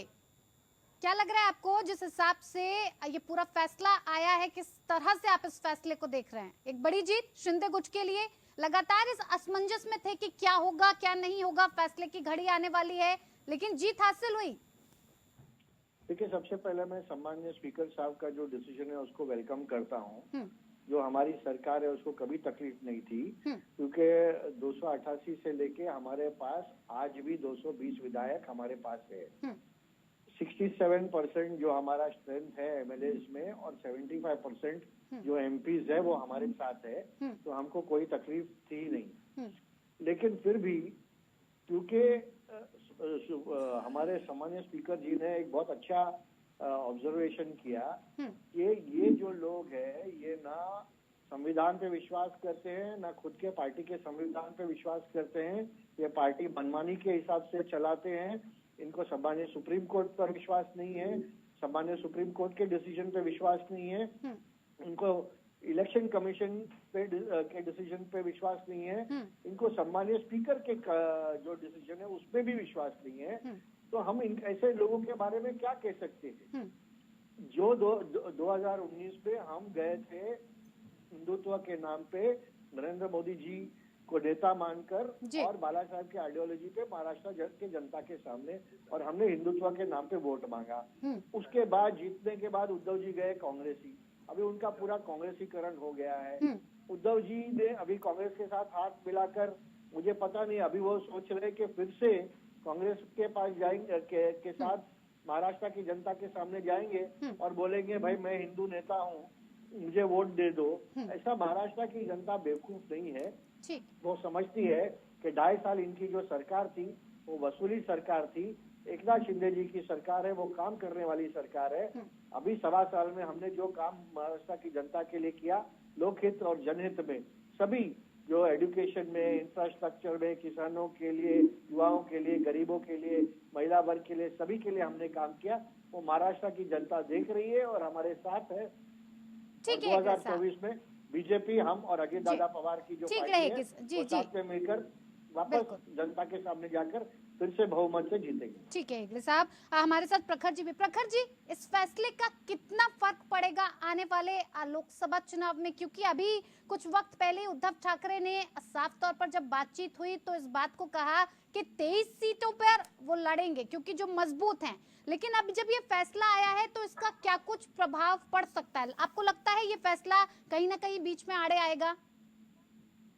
क्या लग रहा है आपको, जिस हिसाब से ये पूरा फैसला आया है, किस तरह से आप इस फैसले को देख रहे हैं? एक बड़ी जीत शिंदे गुट के लिए। लगातार इस असमंजस में थे कि क्या होगा क्या नहीं होगा, फैसले की घड़ी आने वाली है, लेकिन जीत हासिल हुई। देखिए, सबसे पहले मैं सम्माननीय स्पीकर साहब का जो डिसीजन है उसको वेलकम करता हूँ। जो हमारी सरकार है उसको कभी तकलीफ नहीं थी, क्योंकि 288 से लेके हमारे पास आज भी 220 विधायक हमारे पास है। 67% जो हमारा स्ट्रेंथ है एमएलएस में, और 75% जो एमपीज है वो हमारे साथ है, तो हमको कोई तकलीफ थी नहीं। लेकिन फिर भी क्योंकि हमारे सम्मानीय स्पीकर जी ने एक बहुत अच्छा ऑब्जर्वेशन किया कि ये जो लोग हैं, ये ना संविधान पे विश्वास करते हैं, ना खुद के पार्टी के संविधान पे विश्वास करते हैं, ये पार्टी मनमानी के हिसाब से चलाते हैं, इनको सम्मानीय सुप्रीम कोर्ट पर विश्वास नहीं है, सम्मान्य सुप्रीम कोर्ट के डिसीजन पे विश्वास नहीं है, उनको इलेक्शन कमीशन पे के डिसीजन पे विश्वास नहीं है, इनको सम्मान्य स्पीकर के जो डिसीजन है उस पे भी विश्वास नहीं है, तो हम ऐसे लोगों के बारे में क्या कह सकते हैं? जो 2019 में हम गए थे हिंदुत्व के नाम पे नरेंद्र मोदी जी को नेता मानकर और बाला साहब की आइडियोलॉजी पे महाराष्ट्र के जनता के सामने, और हमने हिंदुत्व के नाम पे वोट मांगा। उसके बाद जीतने के बाद उद्धव जी गए कांग्रेसी, अभी उनका पूरा कांग्रेसीकरण हो गया है। उद्धव जी ने अभी कांग्रेस के साथ हाथ मिलाकर, मुझे पता नहीं अभी वो सोच रहे कि फिर से कांग्रेस के पास जाएंगे के साथ महाराष्ट्र की जनता के सामने जाएंगे और बोलेंगे भाई मैं हिंदू नेता हूँ, मुझे वोट दे दो। ऐसा महाराष्ट्र की जनता बेवकूफ नहीं है, वो समझती है कि 2.5 साल इनकी जो सरकार थी वो वसूली सरकार थी, एकनाथ शिंदे जी की सरकार है, वो काम करने वाली सरकार है। अभी 1.25 साल में हमने जो काम महाराष्ट्र की जनता के लिए किया, लोकहित और जनहित में, सभी जो एजुकेशन में, इंफ्रास्ट्रक्चर में, किसानों के लिए, युवाओं के लिए, गरीबों के लिए, महिला वर्ग के लिए, सभी के लिए हमने काम किया, वो महाराष्ट्र की जनता देख रही है और हमारे साथ है। 2024 में बीजेपी, हम और अजय दादा पवार की जो पार्टी है वो साथ में मिलकर वापस जनता के सामने जाकर फिर से बहुमत से जीतेंगे। ठीक है हेगड़े साहब, हमारे साथ प्रखर जी भी। प्रखर जी, इस फैसले का कितना फर्क पड़ेगा आने वाले लोकसभा चुनाव में? क्योंकि अभी कुछ वक्त पहले उद्धव ठाकरे ने साफ तौर पर जब बातचीत हुई तो इस बात को कहा कि 23 सीटों पर वो लड़ेंगे क्योंकि जो मजबूत हैं, लेकिन अब जब ये फैसला आया है तो इसका क्या कुछ प्रभाव पड़ सकता है? आपको लगता है ये फैसला कहीं ना कहीं बीच में आड़े आएगा?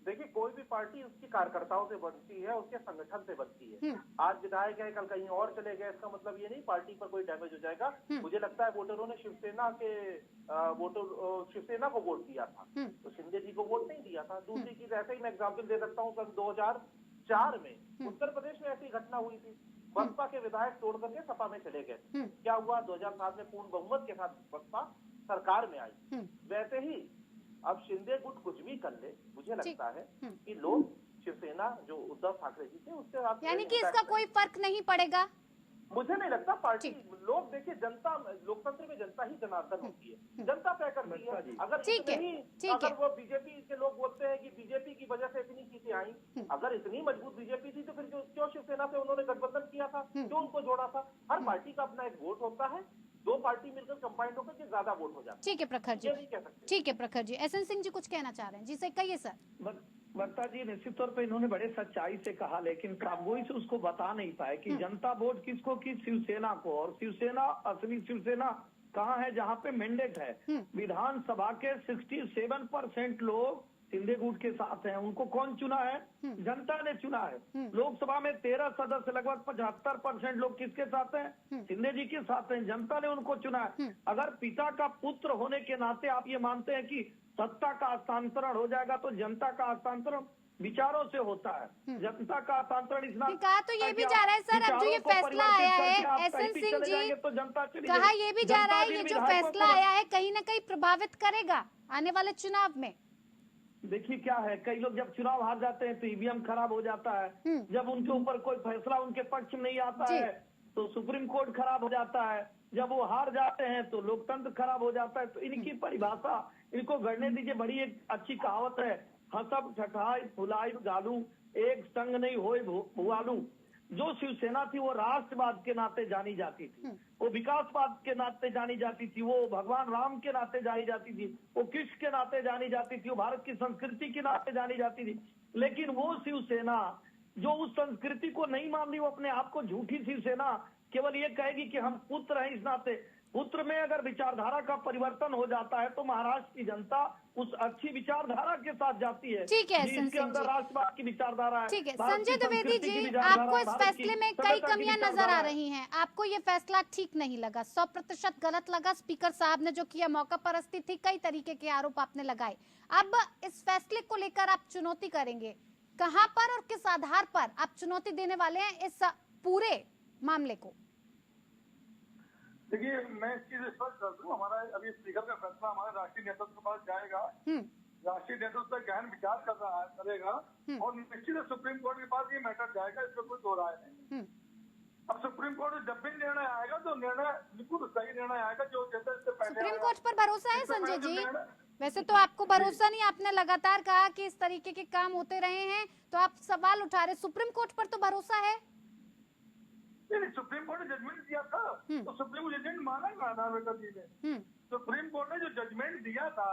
देखिए, कोई भी पार्टी उसकी कार्यकर्ताओं से बनती है, उसके संगठन से बनती है। आज विधायक है, कल कहीं और चले गए, इसका मतलब ये नहीं पार्टी पर कोई डैमेज हो जाएगा। मुझे लगता है वोटरों ने शिवसेना को वोट दिया था, तो शिंदे जी को वोट नहीं दिया था। दूसरी चीज, ऐसे ही मैं एग्जाम्पल दे सकता हूँ, सन 2004 में उत्तर प्रदेश में ऐसी घटना हुई थी, बसपा के विधायक तोड़ करके सपा में चले गए। क्या हुआ? 2007 में पूर्ण बहुमत के साथ बसपा सरकार में आई। वैसे ही अब शिंदे गुट कुछ भी कर ले, मुझे लगता है कि लोग शिवसेना जो उद्धव ठाकरे जी थे उससे आप, यानी कि इसका कोई फर्क नहीं पड़ेगा? मुझे नहीं लगता। पार्टी लोग, देखिए, जनता, लोकतंत्र में जनता ही जनार्दन होती है, जनता तय करती है। अगर वो बीजेपी के लोग बोलते हैं कि बीजेपी की वजह से इतनी सीटें आई, अगर इतनी मजबूत बीजेपी थी तो फिर क्यों शिवसेना से उन्होंने गठबंधन किया था, क्यों उनको जोड़ा था? हर पार्टी का अपना एक वोट होता है, दो पार्टी मिलकर कंबाइंड होकर के ज्यादा वोट हो जाता है। ठीक है प्रखर जी, ठीक है प्रखर जी। एसएन सिंह जी कुछ कहना चाह रहे हैं? जी सर, कहिए सर। वक्ता जी, निश्चित तौर पे इन्होंने बड़े सच्चाई से कहा, लेकिन काबू से उसको बता नहीं पाए कि जनता वोट किसको की, शिवसेना को। और शिवसेना, असली शिवसेना कहाँ है? जहाँ पे मैंडेट है। विधानसभा के 67% लोग शिंदे गुट के साथ हैं। उनको कौन चुना है? जनता ने चुना है। लोकसभा में 13 सदस्य, लगभग 75% लोग किसके साथ हैं? शिंदे जी के साथ हैं। जनता ने उनको चुना है। अगर पिता का पुत्र होने के नाते आप ये मानते हैं कि सत्ता का हस्तांतरण हो जाएगा, तो जनता का हस्तांतरण विचारों से होता है। जनता का हस्तांतरण इस नाते कहा तो ये भी जा रहा है सर, अब जो ये फैसला आया है एसएन सिंह जी, तो जनता कहा ये भी जा रहा है, ये जो फैसला आया है कहीं ना कहीं प्रभावित करेगा आने वाले चुनाव में। देखिए क्या है, कई लोग जब चुनाव हार जाते हैं तो ईवीएम खराब हो जाता है। जब उनके ऊपर कोई फैसला उनके पक्ष में नहीं आता है तो सुप्रीम कोर्ट खराब हो जाता है। जब वो हार जाते हैं तो लोकतंत्र खराब हो जाता है। तो इनकी परिभाषा इनको गढ़ने दीजिए। बड़ी एक अच्छी कहावत है, हसब ठठाई फुलाई गालू, एक संग नहीं होए भुआलू। जो शिवसेना थी वो राष्ट्रवाद के नाते जानी जाती थी, वो विकासवाद के नाते जानी जाती थी, वो भगवान राम के नाते जानी जाती थी, वो कृष्ण के नाते जानी जाती थी, वो भारत की संस्कृति के नाते जानी जाती थी। लेकिन वो शिवसेना जो उस संस्कृति को नहीं मान रही, वो अपने आप को झूठी शिवसेना केवल ये कहेगी कि हम पुत्र हैं, इस नाते पुत्र में अगर विचारधारा का परिवर्तन हो जाता है तो महाराष्ट्र की जनता उस अच्छी विचारधारा के साथ जाती है। ठीक है, जिसके अंदर राष्ट्रवाद की विचारधारा है। ठीक है संजय द्विवेदी जी, आपको इस फैसले में कई कमियां नजर आ रही हैं, आपको ये फैसला ठीक नहीं लगा, 100% गलत लगा। स्पीकर साहब ने जो किया, मौका परस्ती थी, कई तरीके के आरोप आपने लगाए। अब इस फैसले को लेकर आप चुनौती करेंगे, कहां पर और किस आधार पर आप चुनौती देने वाले हैं इस पूरे मामले को? देखिए, मैं इस चीज स्पष्ट कर दूं, हमारा अभी स्पीकर का फैसला हमारे राष्ट्रीय नेतृत्व के पास जाएगा। राष्ट्रीय नेतृत्व गहन विचार करेगा और निश्चित सुप्रीम कोर्ट के पास ये मैटर जाएगा, इसमें कोई दो राय नहीं। अब सुप्रीम कोर्ट में जब भी निर्णय आएगा तो निर्णय बिल्कुल सही निर्णय आएगा जो जैसे इससे पहले सुप्रीम आया। कोर्ट पर भरोसा है इससे संजय पहले जी? निर्णय- वैसे तो आपको भरोसा नहीं, आपने लगातार कहा कि इस तरीके के काम होते रहे हैं, तो आप सवाल उठा रहे, सुप्रीम कोर्ट पर तो भरोसा है? नहीं, सुप्रीम कोर्ट ने जजमेंट दिया था तो सुप्रीम जजमेंट माना नार्वेकर जी ने। सुप्रीम कोर्ट ने जो जजमेंट दिया था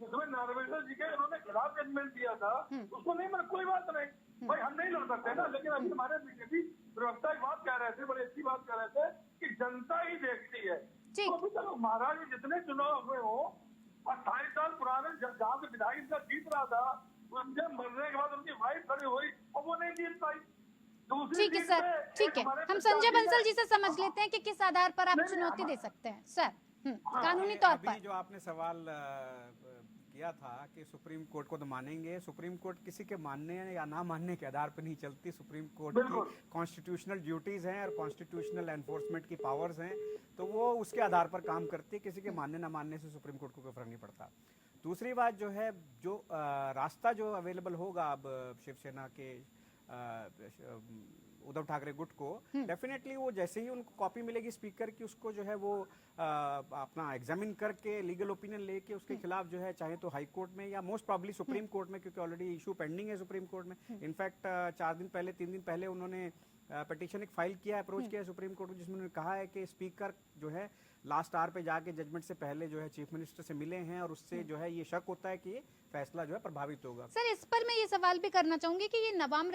जिसमें नार्वेकर जी के उन्होंने खिलाफ जजमेंट दिया था उसको नहीं माना, कोई बात नहीं भाई, हम नहीं लड़ सकते ना। लेकिन अभी हमारे बीजेपी प्रवक्ता एक बात कह रहे थे, बड़ी अच्छी बात कह रहे थे कि जनता ही देखती है। तो अभी तक महाराज में जितने चुनाव हुए हो 28 साल पुराने जहाँ से विधायक का जीत रहा था, उनके मरने के बाद उनकी वाइफ खड़ी हुई और वो नहीं जीत पाई। ठीक है सर, ठीक है, हम संजय बंसल जी से समझ लेते हैं कि किस आधार पर आप चुनौती दे सकते हैं सर, कानूनी तौर पर। जो आपने सवाल किया था कि सुप्रीम कोर्ट को तो मानेंगे, सुप्रीम कोर्ट किसी के मानने या ना मानने के आधार पर नहीं चलती। सुप्रीम कोर्ट की कॉन्स्टिट्यूशनल ड्यूटीज हैं और कॉन्स्टिट्यूशनल एनफोर्समेंट की पावर्स हैं, तो वो उसके आधार पर काम करती है। किसी के मानने ना मानने से सुप्रीम कोर्ट को कोई फर्क नहीं पड़ता। दूसरी बात जो है, जो रास्ता जो अवेलेबल होगा अब शिवसेना के उद्धव ठाकरे गुट को, डेफिनेटली वो जैसे ही उनको कॉपी मिलेगी स्पीकर की, उसको जो है वो अपना एग्जामिन करके लीगल ओपिनियन लेके उसके खिलाफ जो है चाहे तो हाई कोर्ट में या मोस्ट प्रॉब्ली सुप्रीम कोर्ट में, क्योंकि ऑलरेडी इशू पेंडिंग है सुप्रीम कोर्ट में। इनफैक्ट 3 दिन पहले उन्होंने पिटीशन एक फाइल किया, अप्रोच किया सुप्रीम कोर्ट को, जिसमें उन्होंने कहा है कि स्पीकर जो है लास्ट आवर पे जाके जजमेंट से पहले जो है चीफ मिनिस्टर से मिले हैं और उससे जो है ये शक होता है कि ये फैसला जो है प्रभावित होगा। सर, इस पर मैं ये सवाल भी करना चाहूंगी कि ये नवाम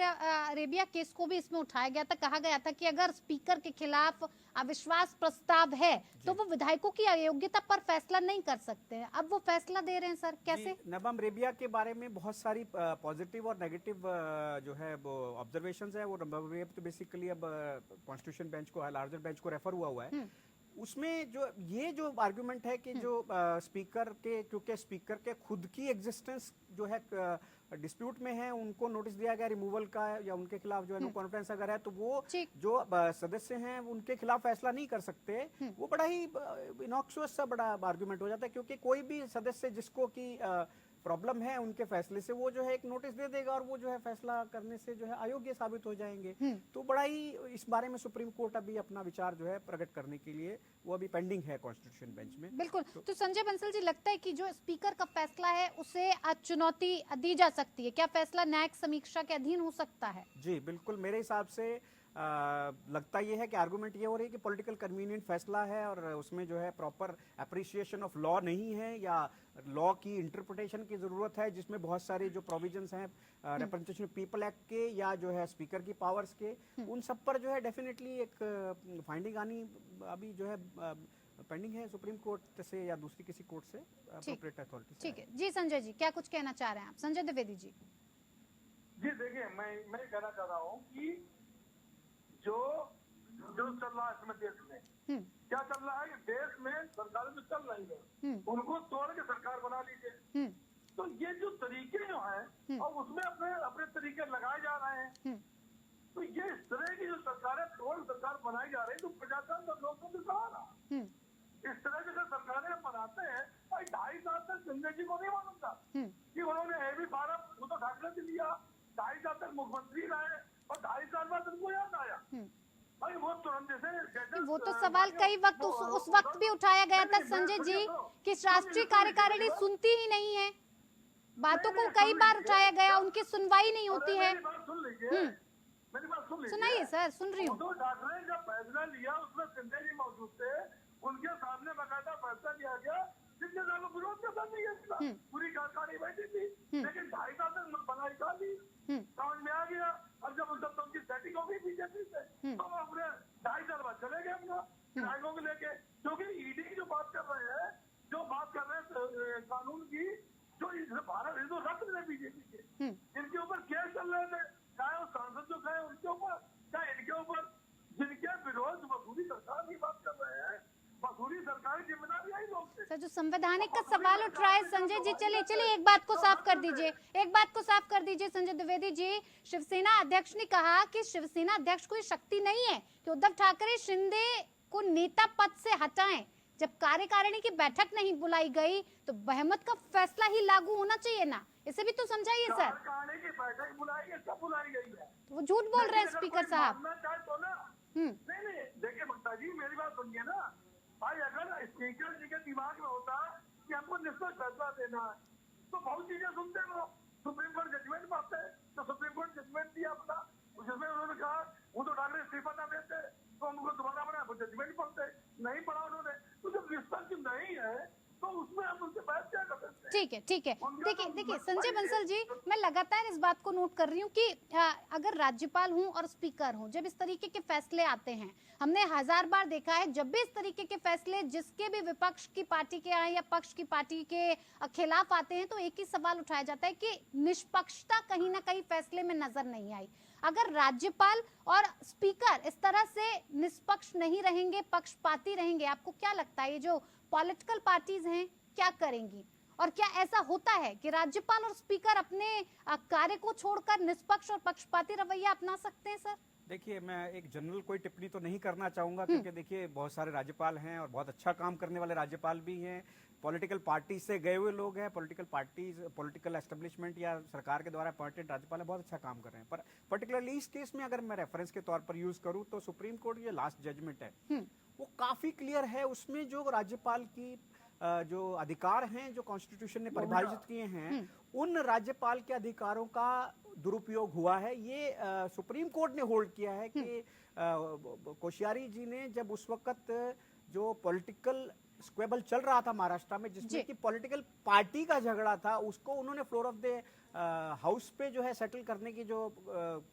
रेबिया केस को भी इसमें उठाया गया था, कहा गया था कि अगर स्पीकर के खिलाफ अविश्वास प्रस्ताव है तो वो विधायकों की अयोग्यता पर फैसला नहीं कर सकते हैं। अब वो फैसला दे रहे हैं सर, कैसे? नवाम रेबिया के बारे में बहुत सारी पॉजिटिव और नेगेटिव जो है वो ऑब्जर्वेशंस है। वो नवाम रेबिया तो बेसिकली अब कॉन्स्टिट्यूशन बेंच को, लार्जर बेंच को रेफर हुआ है। उसमें जो आर्गुमेंट है कि जो स्पीकर के, क्योंकि स्पीकर के खुद की एग्जिस्टेंस जो है डिस्प्यूट में है, उनको नोटिस दिया गया रिमूवल का या उनके खिलाफ जो है नो कॉन्फिडेंस अगर है तो वो जो सदस्य हैं उनके खिलाफ फैसला नहीं कर सकते। वो बड़ा ही इनॉक्सियस सा बड़ा आर्गुमेंट हो जाता है, क्योंकि कोई भी सदस्य जिसको की प्रॉब्लम है उनके फैसले से वो जो है एक नोटिस दे देगा और वो जो है फैसला करने से जो है अयोग्य साबित हो जाएंगे। तो बड़ा ही इस बारे में सुप्रीम कोर्ट अभी अपना विचार जो है प्रकट करने के लिए वो अभी पेंडिंग है कॉन्स्टिट्यूशन बेंच में। बिल्कुल। तो संजय बंसल जी, लगता है कि जो स्पीकर का फैसला है उसे चुनौती दी जा सकती है, क्या फैसला न्यायिक समीक्षा के अधीन हो सकता है? जी बिल्कुल, मेरे हिसाब से लगता ये है कि आर्गुमेंट ये हो रही है कि पॉलिटिकल कन्वीनियंट फैसला है और उसमें जो है प्रॉपर अप्रिसिएशन ऑफ लॉ नहीं है या लॉ की इंटरप्रिटेशन की जरूरत है, जिसमें बहुत सारे जो प्रोविजंस हैं रिप्रेजेंटेशन ऑफ पीपल एक्ट के या जो है स्पीकर की पावर्स के, उन सब पर जो है डेफिनेटली एक फाइंडिंग आनी अभी जो है पेंडिंग है सुप्रीम कोर्ट से या दूसरी किसी कोर्ट से अप्रोप्रिएट अथॉरिटी। ठीक है जी। संजय जी, क्या कुछ कहना चाह रहे हैं आप? संजय द्विवेदी जी। जी देखिए, मैं कहना चाह रहा हूँ कि जो चल रहा है इसमें देश में क्या चल रहा है, देश में सरकार जो चल रही है उनको तोड़ के सरकार बना लीजिए। तो ये जो तरीके जो हैं और उसमें अपने तरीके लगाए जा रहे हैं, तो ये इस तरह की जो सरकारें तोड़ सरकार बनाई जा रही है तो प्रजातंत्र और लोकतंत्र कहाँ रहा? इस तरह की जो सरकारें बनाते हैं, भाई 2.5 साल तक संजय जी को नहीं मालूम था कि उन्होंने एबी फार्म उद्धव ठाकरे से लिया, 2.5 साल तक मुख्यमंत्री रहे और 2.5 साल बाद उनको याद आया। भाई वो तुरंत जैसे वो तो सवाल कई वक्त उस वक्त भी उठाया गया था संजय जी कि राष्ट्रीय कार्यकारिणी सुनती ही नहीं है, बातों को कई बार उठाया गया, उनकी सुनवाई नहीं होती है। मेरी बात सुन लीजिए। सुनाइए सर, सुन रही हूँ। उद्धव ठाकरे जब फैसला लिया उसमें संजय जी मौजूद थे, उनके सामने बाकायदा फैसला लिया गया जिसके साथ विरोध करता नहीं है, पूरी कार्यकारिणी बैठी थी, लेकिन 2.5 साल तक बनाई था दी, समझ में आ गया। अब जब उद्धव उनकी सेटिंग हो गई बीजेपी से तो अपने 2.5 साल बाद चले गए अपना विधायकों को लेके, क्योंकि ईडी की जो बात कर रहे हैं कानून की, जो भारत हिंदू राष्ट्र है बीजेपी के, इनके ऊपर केस चल रहे थे, चाहे वो सांसद जो गए उनके ऊपर, चाहे इनके ऊपर, जिनके विरोध मसूरी सरकार की बात कर रहे हैं, मसूरी सरकार की जिम्मेदारी आई लोग से। सर, जो संवैधानिक का सवाल उठ रहा है संजय जी, चलिए एक बात को साफ कर दीजिए, संजय द्विवेदी जी। शिवसेना अध्यक्ष ने कहा कि शिवसेना अध्यक्ष को ये शक्ति नहीं है कि उद्धव ठाकरे शिंदे को नेता पद से हटाएं। जब कार्यकारिणी की बैठक नहीं बुलाई गई तो बहुमत का फैसला ही लागू होना चाहिए ना, इसे भी तो समझाइए सर। कार्यकारिणी की बैठक बुलाई है, कब बुलाई गई है? वो झूठ बोल रहे हैं स्पीकर साहब। तो ना नहीं, देखिए भक्ता जी मेरी बात सुनिए ना भाई, अगर स्पीकर जी के दिमाग में होता कि हमको निष्पक्ष फैसला देना है तो बहुत चीजें सुनते हैं। वो सुप्रीम कोर्ट जजमेंट पाते हैं तो सुप्रीम कोर्ट जजमेंट दिया अपना, जिसमें उन्होंने कहा वो तो ठाकरे इस्तीफा ना देते तो हमको दोबारा बना, वो जजमेंट पढ़ते नहीं पढ़ा उन्होंने। तो जब निष्पक्ष नहीं है तो उसमें हम उनसे बात क्या कर सकते हैं? ठीक है, ठीक है। देखिए संजय बंसल जी, मैं लगातार इस बात को नोट कर रही हूँ कि अगर राज्यपाल हूँ और स्पीकर हूँ, जब इस तरीके के फैसले आते हैं, हमने 1000 बार देखा है, जब भी इस तरीके के फैसले जिसके भी विपक्ष की पार्टी के आए या पक्ष की पार्टी के खिलाफ आते हैं, तो एक ही सवाल उठाया जाता है कि निष्पक्षता कहीं ना कहीं फैसले में नजर नहीं आई। अगर राज्यपाल और स्पीकर इस तरह से निष्पक्ष नहीं रहेंगे, पक्षपाती रहेंगे, आपको क्या लगता है ये जो पॉलिटिकल पार्टीज हैं क्या करेंगी? और क्या ऐसा होता है कि राज्यपाल और स्पीकर अपने कार्य को छोड़कर निष्पक्ष और पक्षपाती रवैया अपना सकते हैं? सर देखिए, मैं एक जनरल कोई टिप्पणी तो नहीं करना चाहूंगा, क्योंकि देखिए बहुत सारे राज्यपाल हैं और बहुत अच्छा काम करने वाले राज्यपाल भी हैं, पॉलिटिकल पार्टी से गए हुए लोग हैं, पॉलिटिकल पार्टीज, पॉलिटिकल एस्टेब्लिशमेंट या सरकार के द्वारा अपॉइंटेड राज्यपाल बहुत अच्छा काम कर रहे हैं। पर पर्टिकुलरली इस केस में अगर मैं रेफरेंस के तौर पर यूज करूं तो सुप्रीम कोर्ट ये लास्ट जजमेंट है वो काफी क्लियर है। उसमें जो राज्यपाल की जो अधिकार हैं जो कॉन्स्टिट्यूशन ने परिभाषित किए हैं, उन राज्यपाल के अधिकारों का दुरुपयोग हुआ है। ये सुप्रीम कोर्ट ने होल्ड किया है कि कोश्यारी जी ने जब उस वक्त जो पॉलिटिकल स्क्वेबल चल रहा था महाराष्ट्र में, जिसमें कि पॉलिटिकल पार्टी का झगड़ा था, उसको उन्होंने फ्लोर ऑफ द हाउस पे जो है सेटल करने की जो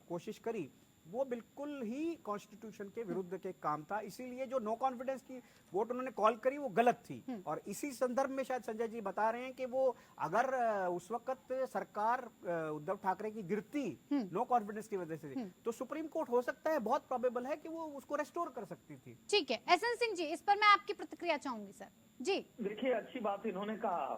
कोशिश करी, वो बिल्कुल ही कॉन्स्टिट्यूशन के विरुद्ध के काम था। इसीलिए जो नो कॉन्फिडेंस की वोट उन्होंने कॉल करी वो गलत थी। और इसी संदर्भ में शायद संजय जी बता रहे हैं कि वो अगर उस वक्त सरकार उद्धव ठाकरे की गिरती नो कॉन्फिडेंस की वजह से, तो सुप्रीम कोर्ट हो सकता है, बहुत प्रोबेबल है कि वो उसको रेस्टोर कर सकती थी। ठीक है, एसएन सिंह जी, इस पर मैं आपकी प्रतिक्रिया चाहूंगी। सर जी, देखिए अच्छी बात इन्होंने कहा,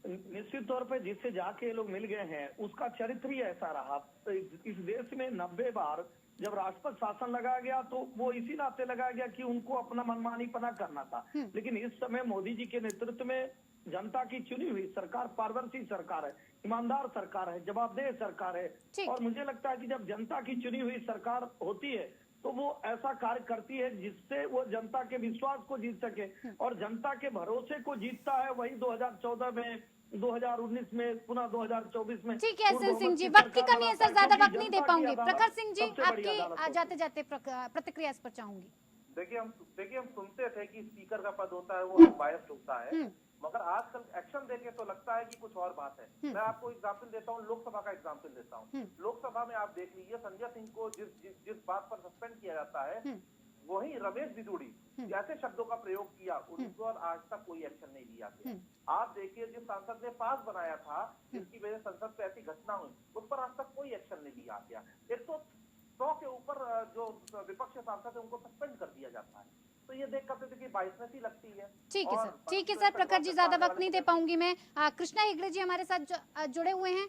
निश्चित तौर पे जिससे जाके ये लोग मिल गए हैं उसका चरित्र ही ऐसा रहा। इस देश में 90 बार जब राष्ट्रपति शासन लगाया गया तो वो इसी नाते लगाया गया कि उनको अपना मनमानीपना करना था। लेकिन इस समय मोदी जी के नेतृत्व में जनता की चुनी हुई सरकार पारदर्शी सरकार है, ईमानदार सरकार है, जवाबदेह सरकार है। और मुझे लगता है कि जब जनता की चुनी हुई सरकार होती है तो वो ऐसा कार्य करती है जिससे वो जनता के विश्वास को जीत सके, और जनता के भरोसे को जीतता है। वही 2014 में, 2019 में, पुनः 2024 में। ठीक है एसएन सिंह जी, वक्त की कमी है सर, ज्यादा वक्त नहीं दे पाऊंगी। प्रखर सिंह जी, आपकी जाते जाते प्रतिक्रिया इस पर चाहूंगी। देखिए हम सुनते थे कि स्पीकर का पद होता है वो बायस्ड होता है, मगर आजकल एक्शन देखे तो लगता है कि कुछ और बात है। मैं आपको एग्जाम्पल देता हूँ, लोकसभा का एग्जाम्पल देता हूँ। लोकसभा में आप देख लीजिए, संजय सिंह को जिस बात पर सस्पेंड किया जाता है, वही रमेश बिदुड़ी जैसे शब्दों का प्रयोग किया, उन पर आज तक कोई एक्शन नहीं लिया गया। आप देखिए, जिस सांसद ने पास बनाया था, जिसकी वजह से संसद पे ऐसी घटना हुई, उस पर आज तक कोई एक्शन नहीं लिया गया। 100 के ऊपर जो विपक्ष सांसद है उनको सस्पेंड कर दिया जाता है। तो ये देख कर देखिए बाइसनसी लगती है। ठीक है सर, ठीक है सर। प्रखर जी, ज्यादा वक्त नहीं दे पाऊंगी मैं। कृष्णा हेगड़े जी हमारे साथ जुड़े हुए हैं?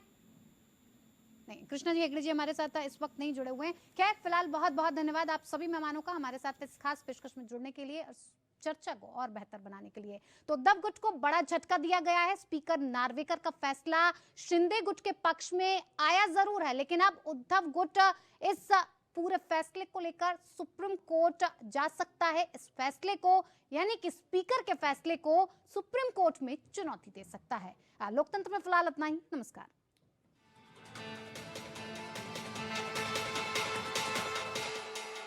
नहीं, कृष्णा जी हेगड़े जी हमारे साथ इस वक्त नहीं जुड़े हुए हैं। खैर, फिलहाल बहुत बहुत धन्यवाद आप सभी मेहमानों का हमारे साथ इस खास पेशकश में जुड़ने के लिए, चर्चा को और बेहतर बनाने के लिए। तो उद्धव गुट को बड़ा झटका दिया गया है। स्पीकर नार्वेकर का फैसला शिंदे गुट के पक्ष में आया जरूर है, लेकिन अब उद्धव गुट इस पूरे फैसले को लेकर सुप्रीम कोर्ट जा सकता है। इस फैसले को, यानी कि स्पीकर के फैसले को, सुप्रीम कोर्ट में चुनौती दे सकता है। लोकतंत्र में फिलहाल इतना ही। नमस्कार।